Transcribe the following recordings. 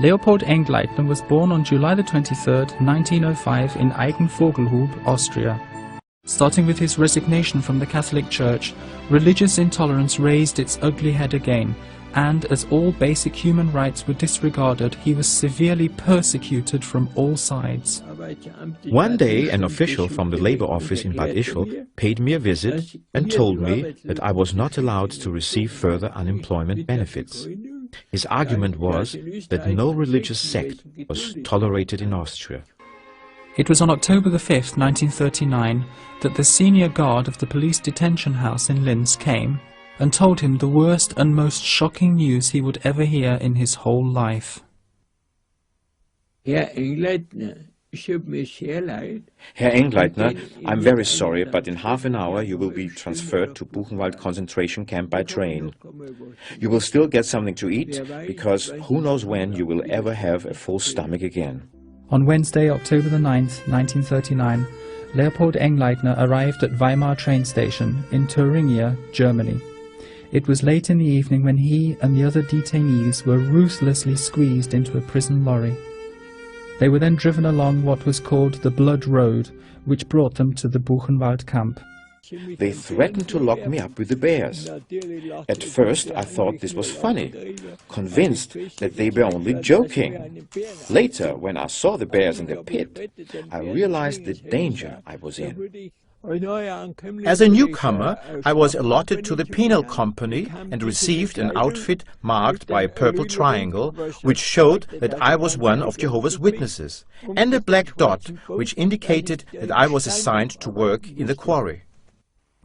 Leopold Engleitner was born on July 23, 1905 in Eigenvogelhub, Austria. Starting with his resignation from the Catholic Church, religious intolerance raised its ugly head again, and as all basic human rights were disregarded, he was severely persecuted from all sides. One day, an official from the labor office in Bad Ischl paid me a visit and told me that I was not allowed to receive further unemployment benefits. His argument was that no religious sect was tolerated in Austria. It was on October 5, 1939, that the senior guard of the police detention house in Linz came and told him the worst and most shocking news he would ever hear in his whole life. Herr Engleitner, I'm very sorry, but in half an hour you will be transferred to Buchenwald concentration camp by train. You will still get something to eat, because who knows when you will ever have a full stomach again. On Wednesday, October 9, 1939, Leopold Engleitner arrived at Weimar train station in Thuringia, Germany. It was late in the evening when he and the other detainees were ruthlessly squeezed into a prison lorry. They were then driven along what was called the Blood Road, which brought them to the Buchenwald camp. They threatened to lock me up with the bears. At first I thought this was funny, convinced that they were only joking. Later, when I saw the bears in the pit, I realized the danger I was in. As a newcomer, I was allotted to the penal company and received an outfit marked by a purple triangle, which showed that I was one of Jehovah's Witnesses, and a black dot, which indicated that I was assigned to work in the quarry.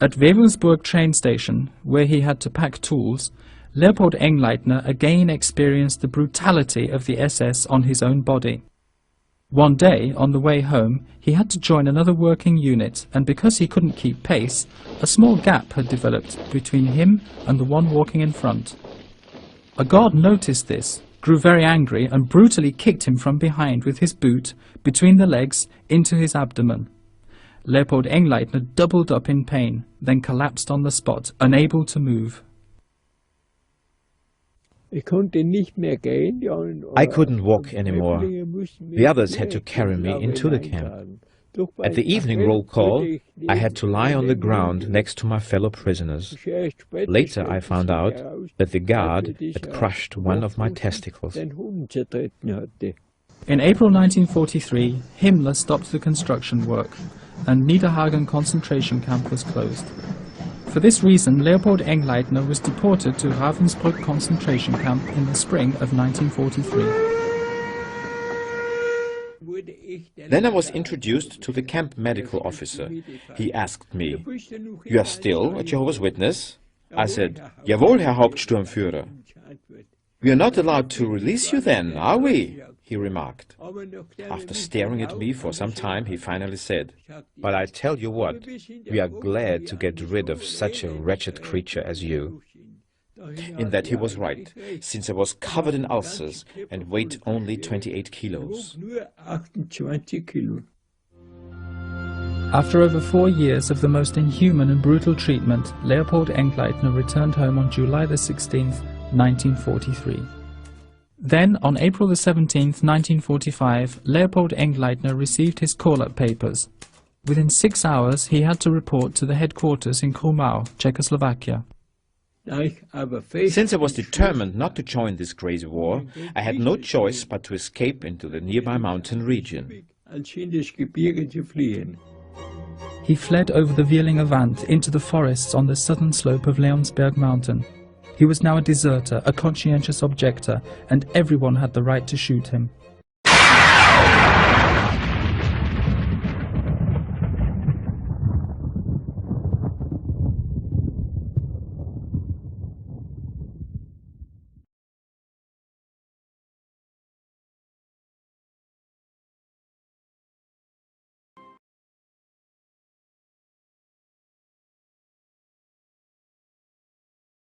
At Wewelsburg train station, where he had to pack tools, Leopold Engleitner again experienced the brutality of the SS on his own body. One day, on the way home, he had to join another working unit, and because he couldn't keep pace, a small gap had developed between him and the one walking in front. A guard noticed this, grew very angry, and brutally kicked him from behind with his boot, between the legs, into his abdomen. Leopold Engleitner doubled up in pain, then collapsed on the spot, unable to move. I couldn't walk anymore. The others had to carry me into the camp. At the evening roll call, I had to lie on the ground next to my fellow prisoners. Later I found out that the guard had crushed one of my testicles. In April 1943, Himmler stopped the construction work, and Niederhagen concentration camp was closed. For this reason, Leopold Engleitner was deported to Ravensbrück concentration camp in the spring of 1943. Then I was introduced to the camp medical officer. He asked me, "You are still a Jehovah's Witness?" I said, "Jawohl, Herr Hauptsturmführer." "We are not allowed to release you then, are we?" he remarked. After staring at me for some time, he finally said, "But I tell you what, we are glad to get rid of such a wretched creature as you." In that he was right, since I was covered in ulcers and weighed only 28 kilos. After over 4 years of the most inhuman and brutal treatment, Leopold Engleitner returned home on July 16, 1943. Then, on April 17, 1945, Leopold Engleitner received his call-up papers. Within 6 hours, he had to report to the headquarters in Krumau, Czechoslovakia. Since I was determined not to join this crazy war, I had no choice but to escape into the nearby mountain region. He fled over the Vierlinger Wand into the forests on the southern slope of Leonsberg mountain. He was now a deserter, a conscientious objector, and everyone had the right to shoot him.